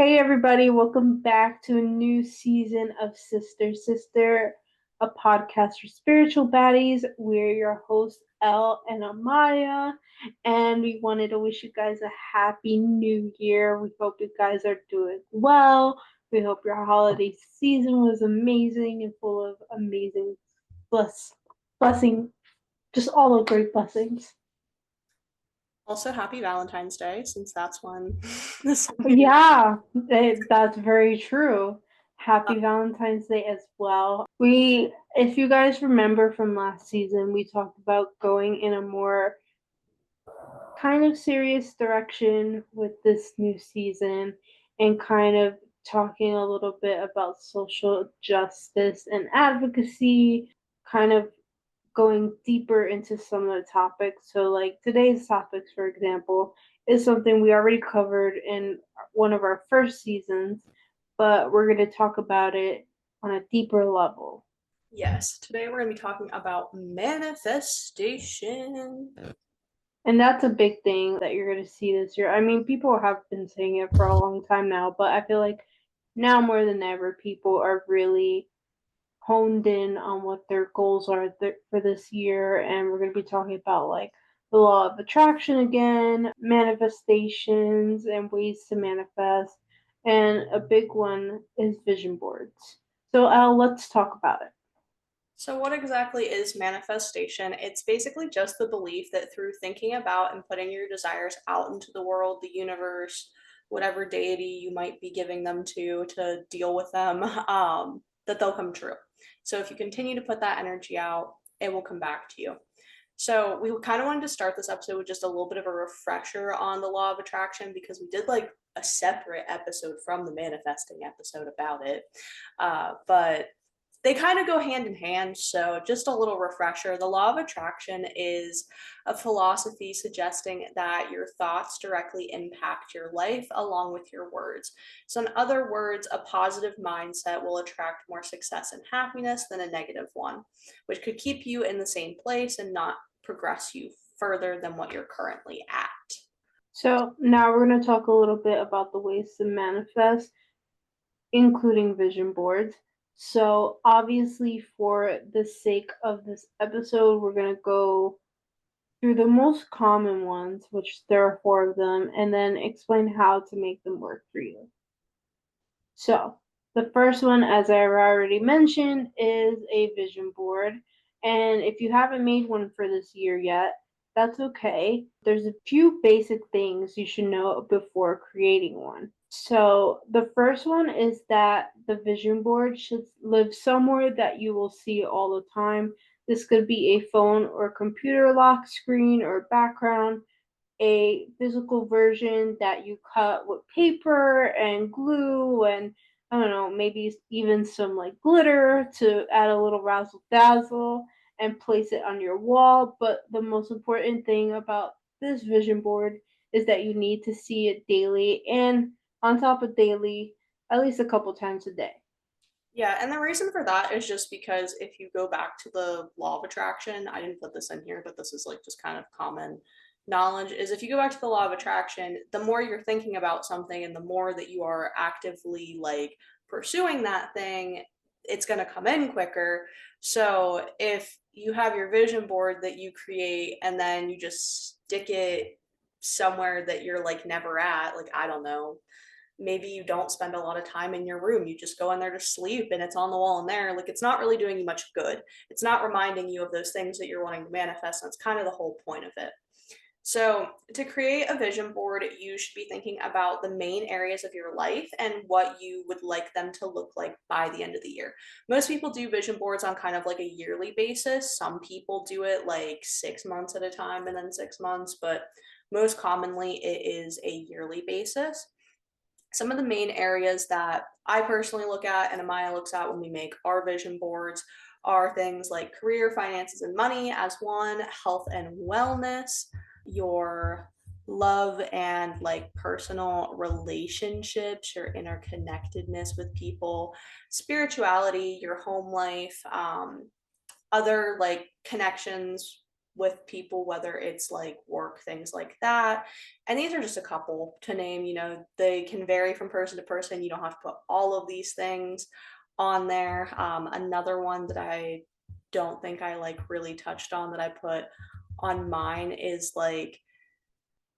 Hey everybody, welcome back to a new season of Sister Sister, a podcast for spiritual baddies. We're your hosts, Elle and Amaya, and we wanted to wish you guys a happy new year. We hope you guys are doing well. We hope your holiday season was amazing and full of amazing blessing, just all the great blessings. Also, happy Valentine's Day, since that's when this year. Yeah, that's very true. Happy Valentine's Day as well. If you guys remember from last season, we talked about going in a more kind of serious direction with this new season and kind of talking a little bit about social justice and advocacy, kind of going deeper into some of the topics. So, like today's topics, for example, is something we already covered in one of our first seasons, but we're going to talk about it on a deeper level. Yes, today we're going to be talking about manifestation. And that's a big thing that you're going to see this year. I mean, people have been saying it for a long time now, but I feel like now more than ever, people are really honed in on what their goals are for this year. And we're going to be talking about like the law of attraction again, manifestations, and ways to manifest. And a big one is vision boards. So, Elle, let's talk about it. So, what exactly is manifestation? It's basically just the belief that through thinking about and putting your desires out into the world, the universe, whatever deity you might be giving them to deal with them, that they'll come true. So, if you continue to put that energy out, it will come back to you. So we kind of wanted to start this episode with just a little bit of a refresher on the law of attraction because we did like a separate episode from the manifesting episode about it. But they kind of go hand in hand. So, just a little refresher, the law of attraction is a philosophy suggesting that your thoughts directly impact your life along with your words. So, in other words, a positive mindset will attract more success and happiness than a negative one, which could keep you in the same place and not progress you further than what you're currently at. So, now we're going to talk a little bit about the ways to manifest, including vision boards. So, obviously, for the sake of this episode, we're going to go through the most common ones, which there are four of them, and then explain how to make them work for you. So, the first one, as I already mentioned, is a vision board. And if you haven't made one for this year yet, that's okay. There's a few basic things you should know before creating one. So, the first one is that the vision board should live somewhere that you will see all the time. This could be a phone or computer lock screen or background, a physical version that you cut with paper and glue and I don't know, maybe even some like glitter to add a little razzle dazzle and place it on your wall. But the most important thing about this vision board is that you need to see it daily and on top of daily, at least a couple times a day. Yeah, and the reason for that is just because if you go back to the law of attraction, I didn't put this in here, but this is like just kind of common knowledge is if you go back to the law of attraction, the more you're thinking about something and the more that you are actively like pursuing that thing, it's going to come in quicker. So if you have your vision board that you create and then you just stick it somewhere that you're like never at, like I don't know, maybe you don't spend a lot of time in your room. You just go in there to sleep and it's on the wall in there. Like it's not really doing you much good. It's not reminding you of those things that you're wanting to manifest. That's kind of the whole point of it. So, to create a vision board, you should be thinking about the main areas of your life and what you would like them to look like by the end of the year. Most people do vision boards on kind of like a yearly basis. Some people do it like 6 months at a time and then 6 months, but most commonly it is a yearly basis. Some of the main areas that I personally look at and Amaya looks at when we make our vision boards are things like career, finances, and money as one, health and wellness, your love and like personal relationships, your interconnectedness with people, spirituality, your home life, other like connections with people, whether it's like work, things like that. And these are just a couple to name, they can vary from person to person. You don't have to put all of these things on there. Another one that I don't think I like really touched on that I put on mine is like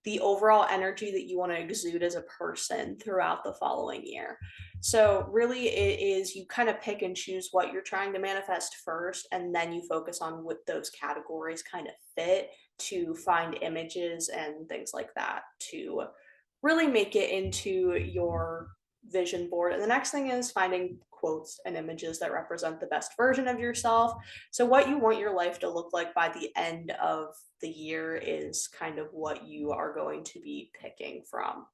the overall energy that you want to exude as a person throughout the following year. So, really, it is you kind of pick and choose what you're trying to manifest first, and then you focus on what those categories kind of fit to find images and things like that to really make it into your vision board. And the next thing is finding quotes and images that represent the best version of yourself. So, what you want your life to look like by the end of the year is kind of what you are going to be picking from.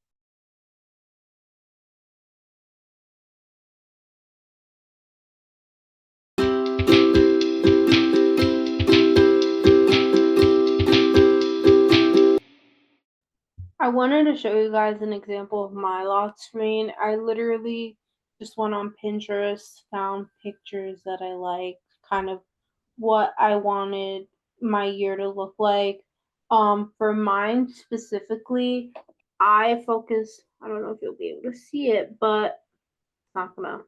I wanted to show you guys an example of my lock screen. I literally just went on Pinterest, found pictures that I liked, kind of what I wanted my year to look like. For mine specifically, I don't know if you'll be able to see it, but it's not gonna,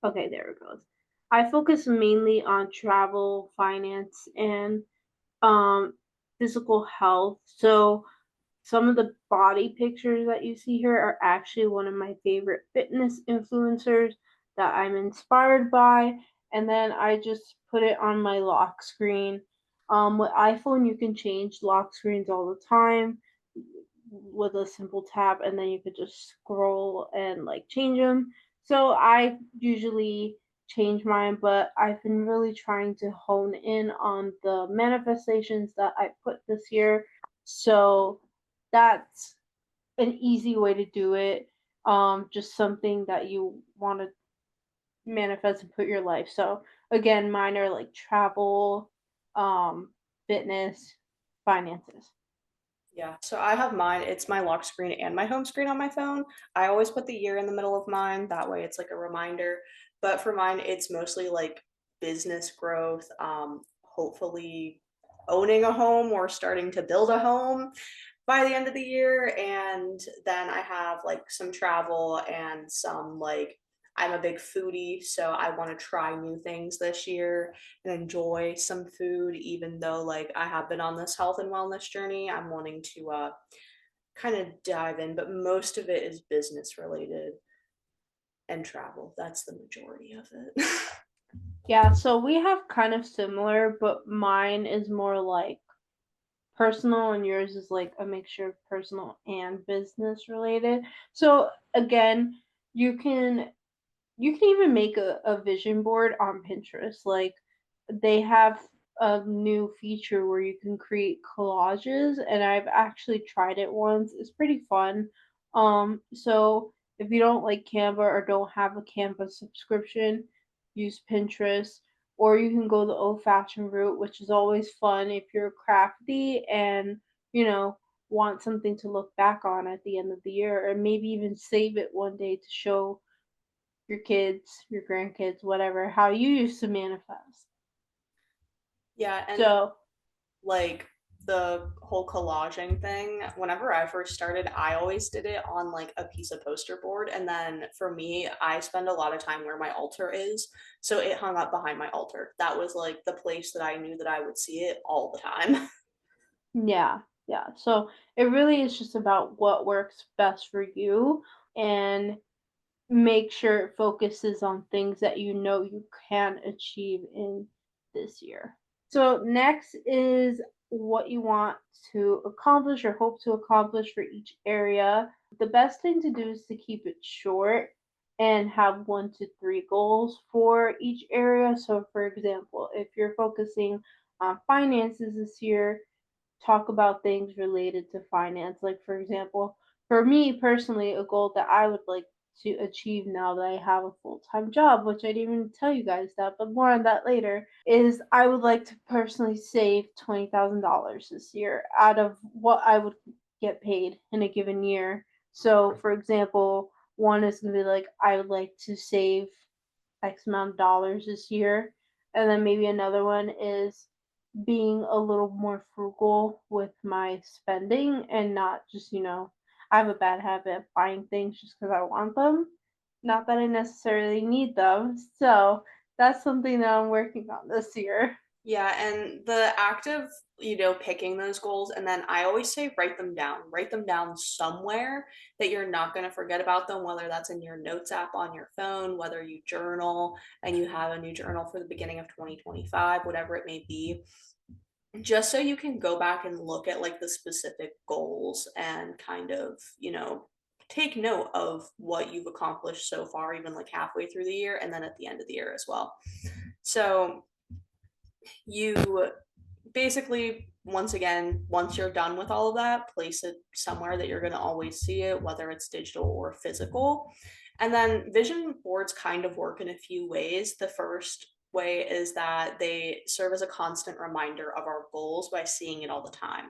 okay, there it goes. I focus mainly on travel, finance, and um, physical health. So some of the body pictures that you see here are actually one of my favorite fitness influencers that I'm inspired by. And then I just put it on my lock screen. With iPhone, you can change lock screens all the time with a simple tap, and then you could just scroll and like change them. So I usually change mine, but I've been really trying to hone in on the manifestations that I put this year. So that's an easy way to do it. Just something that you want to manifest and put your life. So again, mine are like travel, um, fitness, finances. Yeah, so I have mine. It's my lock screen and my home screen on my phone. I always put the year in the middle of mine. That way it's like a reminder. But for mine, it's mostly like business growth, hopefully owning a home or starting to build a home by the end of the year. And then I have like some travel and some like I'm a big foodie, so I want to try new things this year and enjoy some food, even though like I have been on this health and wellness journey. I'm wanting to kind of dive in, but most of it is business related and travel. That's the majority of it. Yeah, so we have kind of similar, but mine is more like personal and yours is like a mixture of personal and business related. So again, you can you can even make a vision board on Pinterest. Like they have a new feature where you can create collages, and I've actually tried it once. It's pretty fun. So if you don't like Canva or don't have a Canva subscription, use Pinterest, or you can go the old fashioned route, which is always fun if you're crafty and, you know, want something to look back on at the end of the year, and maybe even save it one day to show your kids, your grandkids, whatever, how you used to manifest. Yeah, and So, like the whole collaging thing, whenever I first started, I always did it on like a piece of poster board. And then for me, I spend a lot of time where my altar is. So it hung up behind my altar. That was like the place that I knew that I would see it all the time. yeah, yeah. So it really is just about what works best for you, and make sure it focuses on things that you know you can achieve in this year. So, next is what you want to accomplish or hope to accomplish for each area. The best thing to do is to keep it short and have 1 to 3 goals for each area. So, for example, if you're focusing on finances this year, talk about things related to finance. Like, for example, for me personally, a goal that I would like to achieve now that I have a full time job, which I didn't even tell you guys that, but more on that later, is I would like to personally save $20,000 this year out of what I would get paid in a given year. So, for example, one is going to be like, I would like to save X amount of dollars this year. And then maybe another one is being a little more frugal with my spending and not just, I have a bad habit of buying things just because I want them. Not that I necessarily need them. So that's something that I'm working on this year. Yeah, and the act of, picking those goals, and then I always say write them down. Write them down somewhere that you're not going to forget about them, whether that's in your notes app on your phone, whether you journal and you have a new journal for the beginning of 2025, whatever it may be, just so you can go back and look at like the specific goals and kind of, take note of what you've accomplished so far, even like halfway through the year and then at the end of the year as well. So, you basically, once again, once you're done with all of that, place it somewhere that you're going to always see it, whether it's digital or physical. And then vision boards kind of work in a few ways. The first way is that they serve as a constant reminder of our goals by seeing it all the time.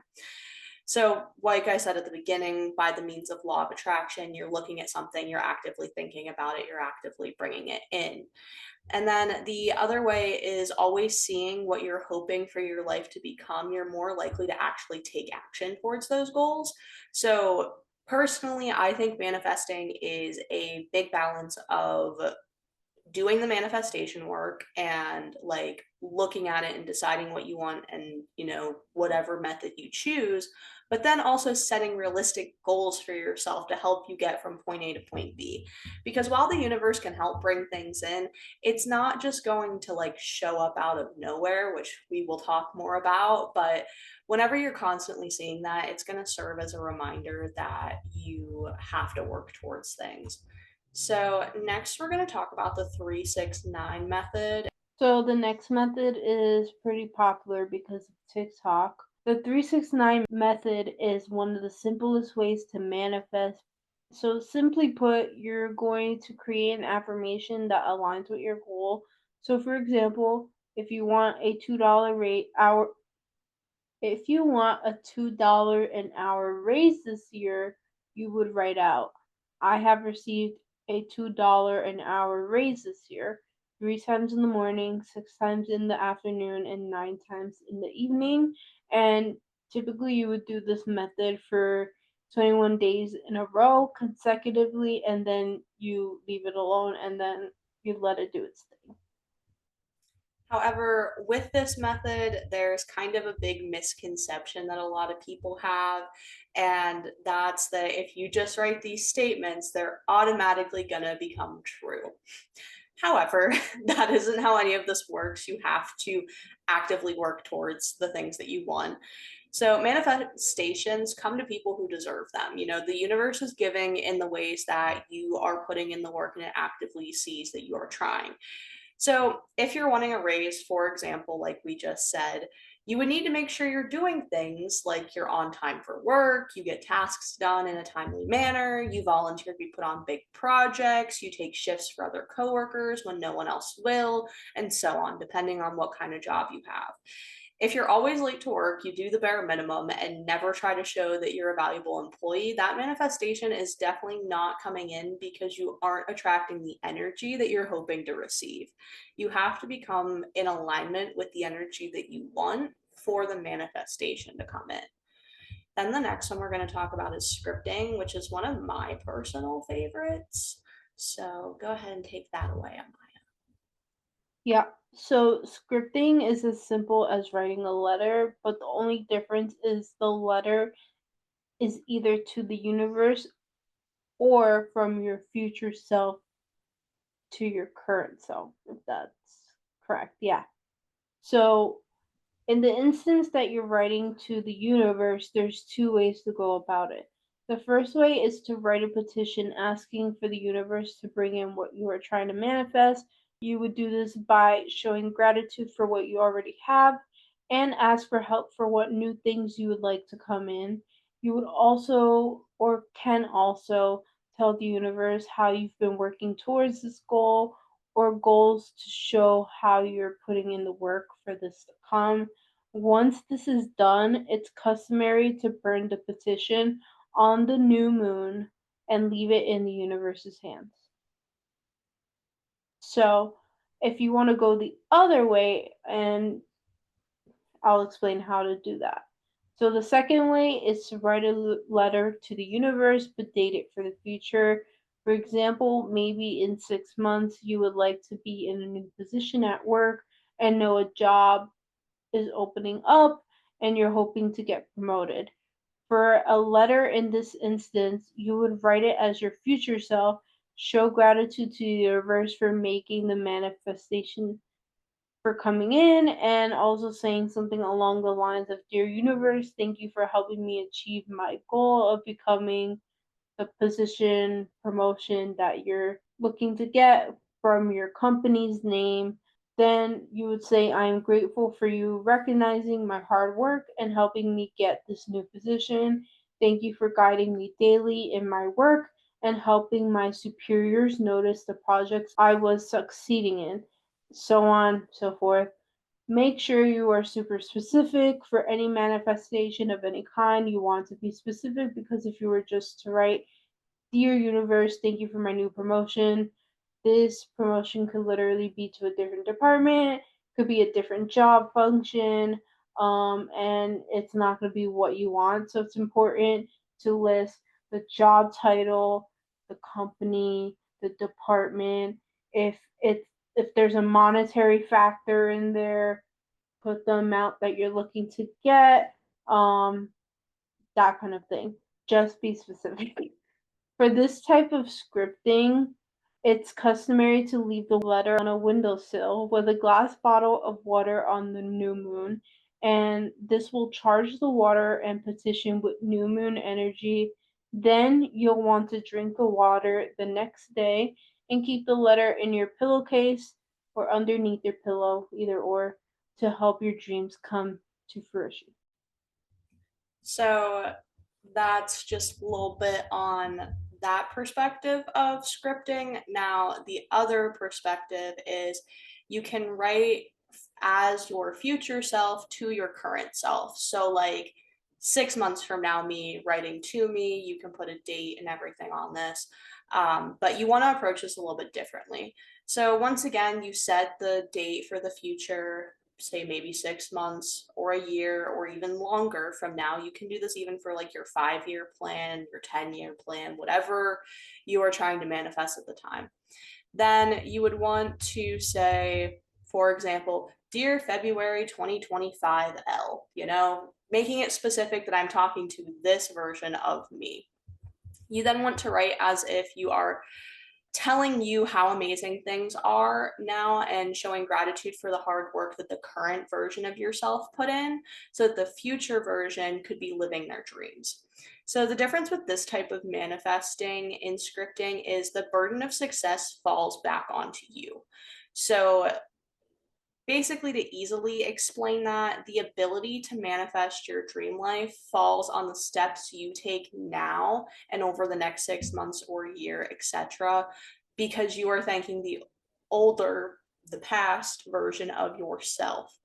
So, like I said at the beginning, by the means of law of attraction, you're looking at something, you're actively thinking about it, you're actively bringing it in. And then the other way is always seeing what you're hoping for your life to become. You're more likely to actually take action towards those goals. So, personally, I think manifesting is a big balance of doing the manifestation work and like looking at it and deciding what you want and whatever method you choose, but then also setting realistic goals for yourself to help you get from point A to point B, because while the universe can help bring things in, it's not just going to like show up out of nowhere, which we will talk more about. But whenever you're constantly seeing that, it's going to serve as a reminder that you have to work towards things. So, next, we're going to talk about the 369 method. So the next method is pretty popular because of TikTok. The 369 method is one of the simplest ways to manifest. So simply put, you're going to create an affirmation that aligns with your goal. So for example, if you want a $2 rate hour if you want a $2 an hour raise this year, you would write out, I have received a $2 an hour raise this year, 3 times in the morning, 6 times in the afternoon, and 9 times in the evening. And typically, you would do this method for 21 days in a row consecutively, and then you leave it alone and then you let it do its thing. However, with this method, there's kind of a big misconception that a lot of people have, and that's that if you just write these statements, they're automatically going to become true. However, that isn't how any of this works. You have to actively work towards the things that you want. So, manifestations come to people who deserve them. The universe is giving in the ways that you are putting in the work and it actively sees that you are trying. So, if you're wanting a raise, for example, like we just said, you would need to make sure you're doing things like you're on time for work, you get tasks done in a timely manner, you volunteer to be put on big projects, you take shifts for other coworkers when no one else will, and so on, depending on what kind of job you have. If you're always late to work, you do the bare minimum and never try to show that you're a valuable employee, that manifestation is definitely not coming in because you aren't attracting the energy that you're hoping to receive. You have to become in alignment with the energy that you want for the manifestation to come in. Then the next one we're going to talk about is scripting, which is one of my personal favorites. So go ahead and take that away, Emma. Yeah. So scripting is as simple as writing a letter, but the only difference is the letter is either to the universe or from your future self to your current self, if that's correct. Yeah. So in the instance that you're writing to the universe, there's two ways to go about it. The first way is to write a petition asking for the universe to bring in what you are trying to manifest. You would do this by showing gratitude for what you already have and ask for help for what new things you would like to come in. You would also or can also tell the universe how you've been working towards this goal or goals to show how you're putting in the work for this to come. Once this is done, it's customary to burn the petition on the new moon and leave it in the universe's hands. So, if you want to go the other way and I'll explain how to do that. So the second way is to write a letter to the universe, but date it for the future. For example, maybe in 6 months you would like to be in a new position at work and know a job is opening up and you're hoping to get promoted. For a letter in this instance, you would write it as your future self, show gratitude to the universe for making the manifestation for coming in, and also saying something along the lines of, Dear Universe, thank you for helping me achieve my goal of becoming the position, promotion that you're looking to get from your company's name. Then you would say, I am grateful for you recognizing my hard work and helping me get this new position. Thank you for guiding me daily in my work and helping my superiors notice the projects I was succeeding in, so on, so forth. Make sure you are super specific for any manifestation of any kind. You want to be specific because if you were just to write, Dear Universe, thank you for my new promotion. This promotion could literally be to a different department, could be a different job function, and it's not going to be what you want. So it's important to list the job title, the company, the department. If there's a monetary factor in there, put the amount that you're looking to get, um, that kind of thing. Just be specific. For this type of scripting, it's customary to leave the letter on a windowsill with a glass bottle of water on the new moon, and this will charge the water and petition with new moon energy. Then you'll want to drink the water the next day and keep the letter in your pillowcase or underneath your pillow, either or, to help your dreams come to fruition. So that's just a little bit on that perspective of scripting. Now, the other perspective is you can write as your future self to your current self. So, like 6 months from now, me writing to me, you can put a date and everything on this. But you want to approach this a little bit differently. So, once again, you set the date for the future, say maybe 6 months or a year or even longer from now. You can do this even for like your 5 year plan, your 10-year plan, whatever you are trying to manifest at the time. Then you would want to say, for example, Dear February 2025 L, making it specific that I'm talking to this version of me. You then want to write as if you are telling you how amazing things are now and showing gratitude for the hard work that the current version of yourself put in so that the future version could be living their dreams. So, the difference with this type of manifesting in scripting is the burden of success falls back onto you. So, basically, to easily explain that, the ability to manifest your dream life falls on the steps you take now and over the next 6 months or year, etc., because you are thanking the older, the past version of yourself.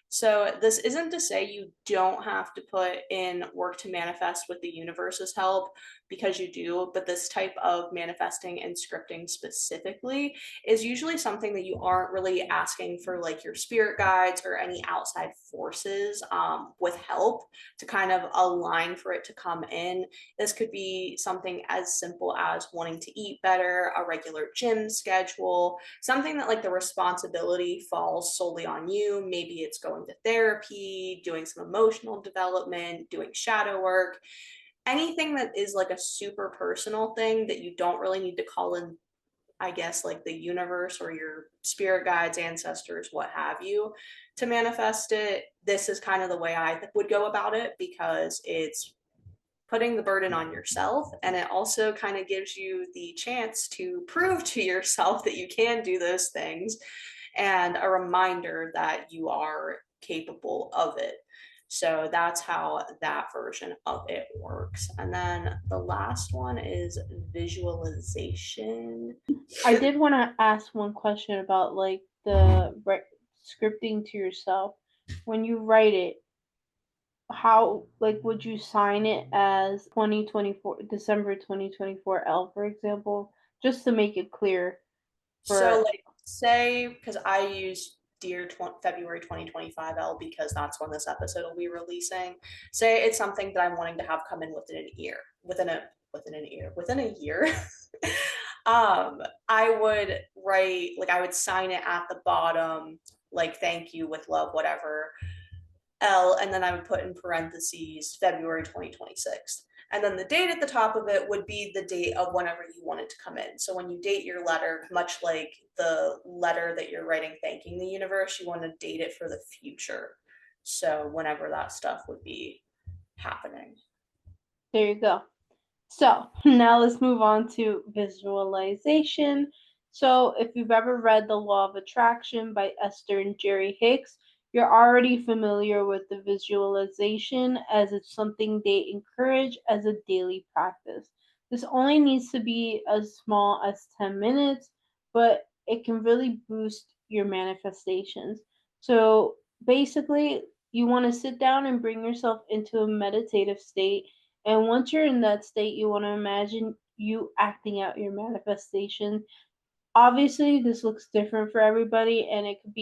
So, this isn't to say you don't have to put in work to manifest with the universe's help, because you do, but this type of manifesting and scripting specifically is usually something that you aren't really asking for, like your spirit guides or any outside forces with help to kind of align for it to come in. This could be something as simple as wanting to eat better, a regular gym schedule, something that like the responsibility falls solely on you. Maybe it's going to therapy, doing some emotional development, doing shadow work, anything that is like a super personal thing that you don't really need to call in, I guess, like the universe or your spirit guides, ancestors, what have you, to manifest it. This is kind of the way I would go about it because it's putting the burden on yourself, and it also kind of gives you the chance to prove to yourself that you can do those things and a reminder that you are capable of it. So that's how that version of it works. And then the last one is visualization. I did want to ask one question about like the scripting to yourself. When you write it, how like would you sign it as 2024 December 2024 L, for example, just to make it clear So, for like, say, because I use dear February 2025 L, because that's when this episode will be releasing. Say it's something that I'm wanting to have come in within a year. I would write, like, I would sign it at the bottom, like, thank you, with love, whatever, L, and then I would put in parentheses February 2026. And then the date at the top of it would be the date of whenever you want it to come in. So when you date your letter, much like the letter that you're writing thanking the universe, you want to date it for the future. So whenever that stuff would be happening. There you go. So now let's move on to visualization. So if you've ever read The Law of Attraction by Esther and Jerry Hicks, you're already familiar with the visualization as it's something they encourage as a daily practice. This only needs to be as small as 10 minutes, but it can really boost your manifestations. So basically, you want to sit down and bring yourself into a meditative state, and once you're in that state, you want to imagine you acting out your manifestation. Obviously, this looks different for everybody, and you could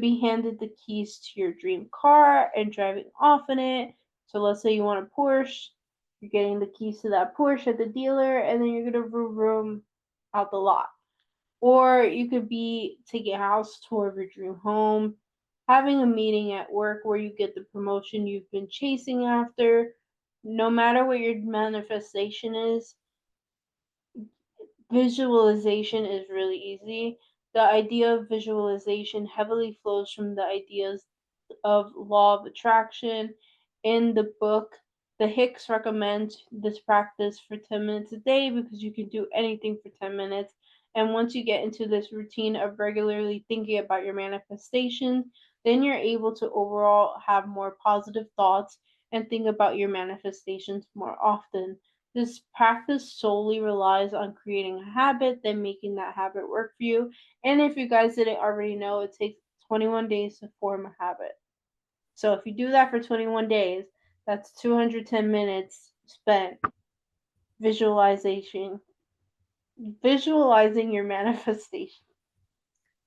be handed the keys to your dream car and driving off in it. So let's say you want a Porsche, you're getting the keys to that Porsche at the dealer, and then you're going to vroom vroom out the lot. Or you could be taking a house tour of your dream home, having a meeting at work where you get the promotion you've been chasing after. No matter what your manifestation is, visualization is really easy. The idea of visualization heavily flows from the ideas of law of attraction. In the book, the Hicks recommends this practice for 10 minutes a day because you can do anything for 10 minutes. And once you get into this routine of regularly thinking about your manifestation, then you're able to overall have more positive thoughts and think about your manifestations more often. This practice solely relies on creating a habit, then making that habit work for you. And if you guys didn't already know, it takes 21 days to form a habit. So if you do that for 21 days, that's 210 minutes spent visualization, visualizing your manifestation.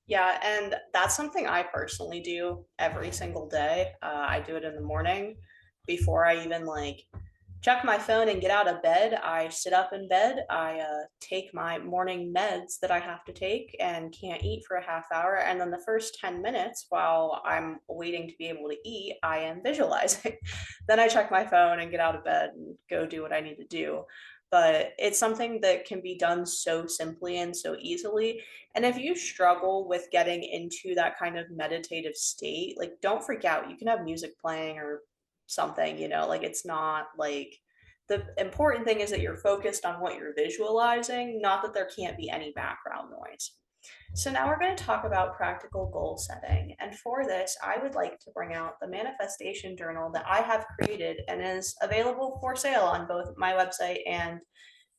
Yeah, and that's something I personally do every single day. I do it in the morning before I even like check my phone and get out of bed. I sit up in bed. I take my morning meds that I have to take and can't eat for a half hour. And then the first 10 minutes while I'm waiting to be able to eat, I am visualizing. Then I check my phone and get out of bed and go do what I need to do. But it's something that can be done so simply and so easily. And if you struggle with getting into that kind of meditative state, like, don't freak out. You can have music playing or something, like, it's not like, the important thing is that you're focused on what you're visualizing, not that there can't be any background noise. So now we're going to talk about practical goal setting. And for this, I would like to bring out the manifestation journal that I have created and is available for sale on both my website and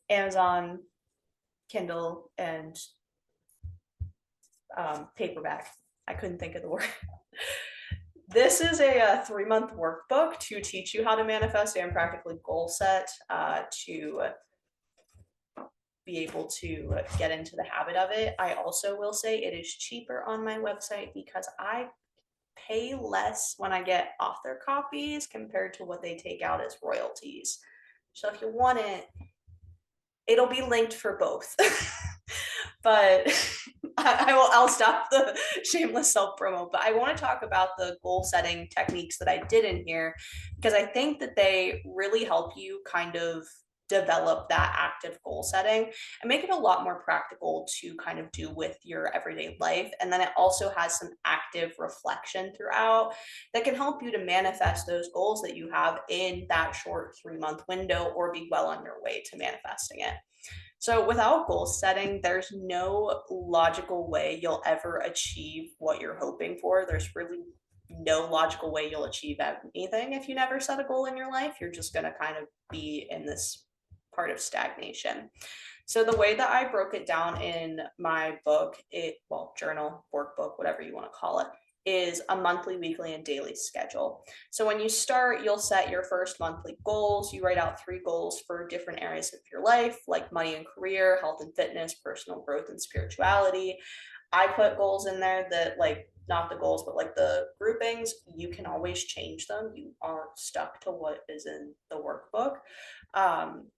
Amazon Kindle and paperback. I couldn't think of the word. This is a 3-month workbook to teach you how to manifest and practically goal set, to be able to get into the habit of it. I also will say it is cheaper on my website because I pay less when I get author copies compared to what they take out as royalties. So if you want it, it'll be linked for both. But I'll stop the shameless self promo. But I want to talk about the goal setting techniques that I did in here because I think that they really help you kind of develop that active goal setting and make it a lot more practical to kind of do with your everyday life. And then it also has some active reflection throughout that can help you to manifest those goals that you have in that short 3-month window or be well on your way to manifesting it. So without goal setting, there's no logical way you'll ever achieve what you're hoping for. There's really no logical way you'll achieve anything if you never set a goal in your life. You're just going to kind of be in this part of stagnation. So the way that I broke it down in my book, journal, workbook, whatever you want to call it, is a monthly, weekly, and daily schedule. So when you start, you'll set your first monthly goals. You write out 3 goals for different areas of your life, like money and career, health and fitness, personal growth, and spirituality. I put goals in there that, like, not the goals, but like the groupings, you can always change them. You aren't stuck to what is in the workbook. Um,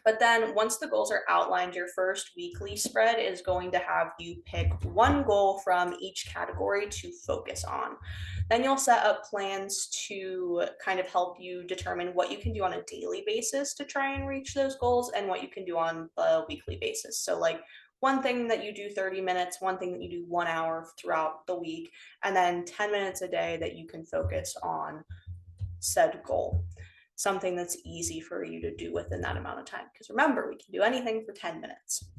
but then once the goals are outlined, your first weekly spread is going to have you pick one goal from each category to focus on. Then you'll set up plans to kind of help you determine what you can do on a daily basis to try and reach those goals and what you can do on a weekly basis. So, like, one thing that you do 30 minutes, one thing that you do 1 hour throughout the week, and then 10 minutes a day that you can focus on said goal, something that's easy for you to do within that amount of time. Because remember, we can do anything for 10 minutes.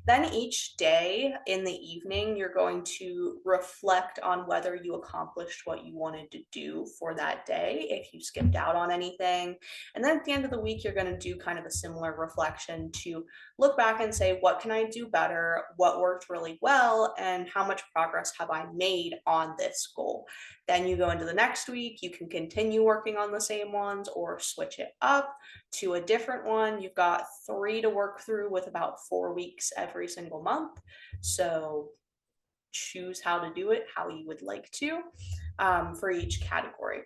Then each day in the evening, you're going to reflect on whether you accomplished what you wanted to do for that day, if you skipped out on anything. And then at the end of the week, you're going to do kind of a similar reflection to look back and say, what can I do better? What worked really well? And how much progress have I made on this goal? Then you go into the next week, you can continue working on the same ones or switch it up to a different one. You've got 3 to work through with about 4 weeks every single month. So choose how to do it, how you would like to, for each category.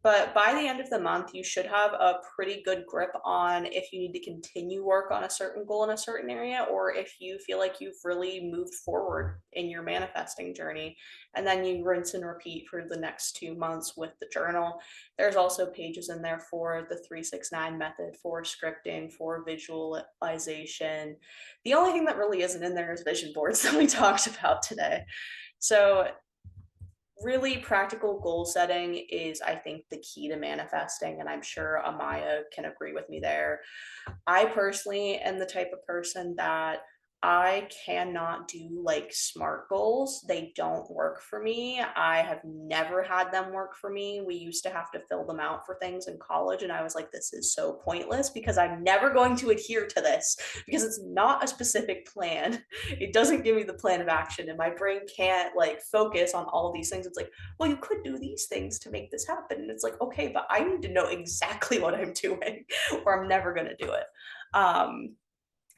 But by the end of the month, you should have a pretty good grip on if you need to continue work on a certain goal in a certain area, or if you feel like you've really moved forward in your manifesting journey. And then you rinse and repeat for the next 2 months with the journal. There's also pages in there for the 369 method, for scripting, for visualization. The only thing that really isn't in there is vision boards that we talked about today. So really, practical goal setting is, I think, the key to manifesting, and I'm sure Amaya can agree with me there. I personally am the type of person that I cannot do like SMART goals. They don't work for me. I have never had them work for me. We used to have to fill them out for things in college, and I was like, this is so pointless because I'm never going to adhere to this because it's not a specific plan. It doesn't give me the plan of action, and my brain can't like focus on all of these things. It's like, well, you could do these things to make this happen. And it's like, okay, but I need to know exactly what I'm doing or I'm never going to do it.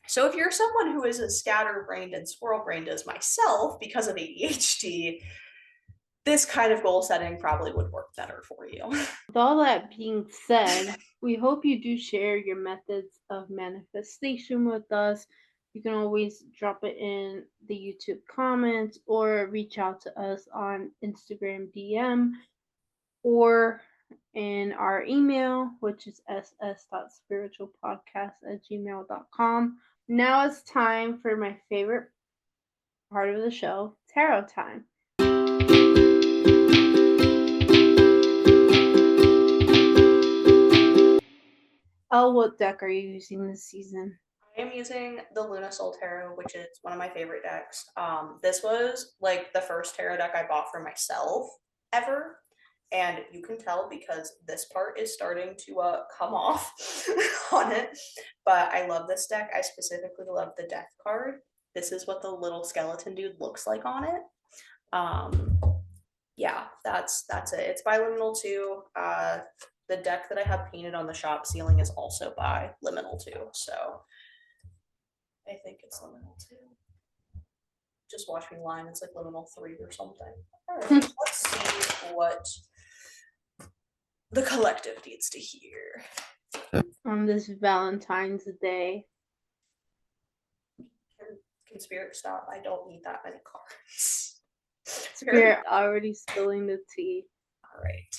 So if you're someone who is as scatterbrained and squirrel-brained as myself because of ADHD, this kind of goal setting probably would work better for you. With all that being said, we hope you do share your methods of manifestation with us. You can always drop it in the YouTube comments or reach out to us on Instagram DM or in our email, which is ss.spiritualpodcast@gmail.com. Now it's time for my favorite part of the show, tarot time. Elle, what deck are you using this season? I am using the Luna Soul Tarot, which is one of my favorite decks. This was like the first tarot deck I bought for myself ever. And you can tell because this part is starting to come off on it. But I love this deck. I specifically love the death card. This is what the little skeleton dude looks like on it. Yeah, that's it. It's by Liminal 2. The deck that I have painted on the shop ceiling is also by Liminal 2. So I think it's Liminal 2. Just watch me line. It's like Liminal 3 or something. All right, let's see what the collective needs to hear on this Valentine's Day. Can Spirit stop? I don't need that many cards. Spirit already spilling the tea. All right.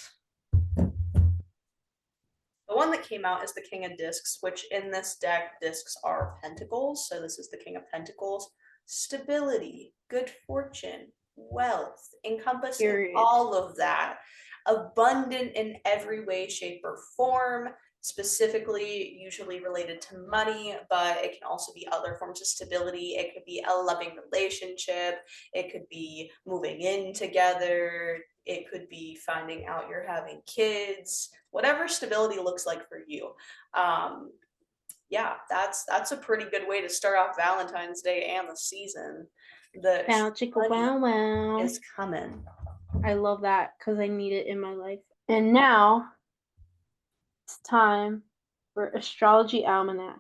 The one that came out is the King of Discs, which in this deck, discs are pentacles. So this is the King of Pentacles. Stability, good fortune, wealth, encompassing Period. all of that. Abundant in every way, shape, or form, specifically usually related to money, but it can also be other forms of stability. It could be a loving relationship. It could be moving in together. It could be finding out you're having kids, whatever stability looks like for you. Yeah, that's a pretty good way to start off Valentine's Day and the season. The Bow chicka wow wow is coming. I love that because I need it in my life. And now it's time for Astrology Almanac.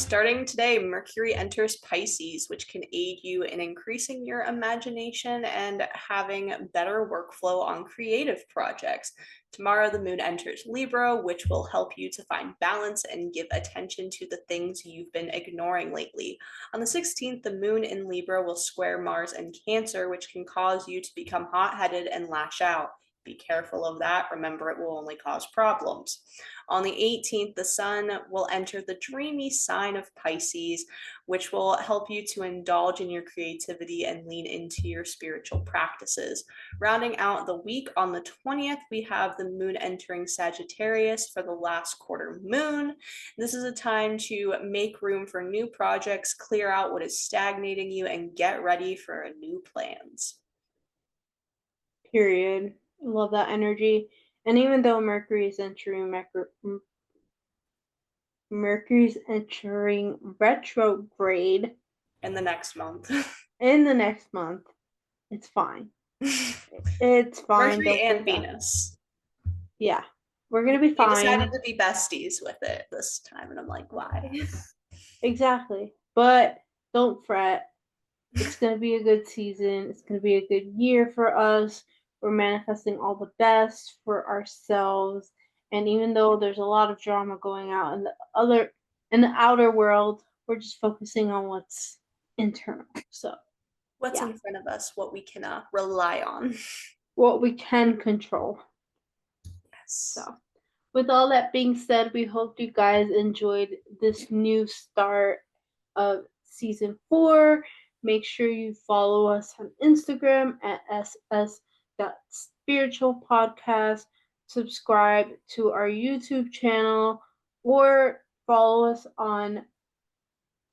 Starting today, Mercury enters Pisces, which can aid you in increasing your imagination and having better workflow on creative projects. Tomorrow, the moon enters Libra, which will help you to find balance and give attention to the things you've been ignoring lately. On the 16th, the moon in Libra will square Mars and Cancer, which can cause you to become hot headed and lash out. Be careful of that. Remember, it will only cause problems. On the 18th, the sun will enter the dreamy sign of Pisces, which will help you to indulge in your creativity and lean into your spiritual practices. Rounding out the week on the 20th, we have the moon entering Sagittarius for the last quarter moon. This is a time to make room for new projects, clear out what is stagnating you, and get ready for new plans. Period. Love that energy. And even though Mercury's entering retrograde in the next month. in the next month, it's fine. It's fine. Mercury and Venus. Yeah, we're gonna be fine. They decided to be besties with it this time, and I'm like, why? Exactly. But don't fret. It's gonna be a good season. It's gonna be a good year for us. We're manifesting all the best for ourselves. And even though there's a lot of drama going out in the outer world, we're just focusing on what's internal. So what's in front of us, what we can rely on, what we can control. Yes. So with all that being said, we hope you guys enjoyed this new start of season 4. Make sure you follow us on Instagram at ss.spiritualpodcast. Subscribe to our YouTube channel or follow us on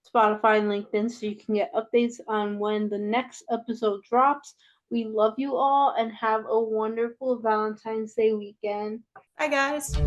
Spotify and LinkedIn so you can get updates on when the next episode drops. We love you all and have a wonderful Valentine's Day weekend. Bye, guys.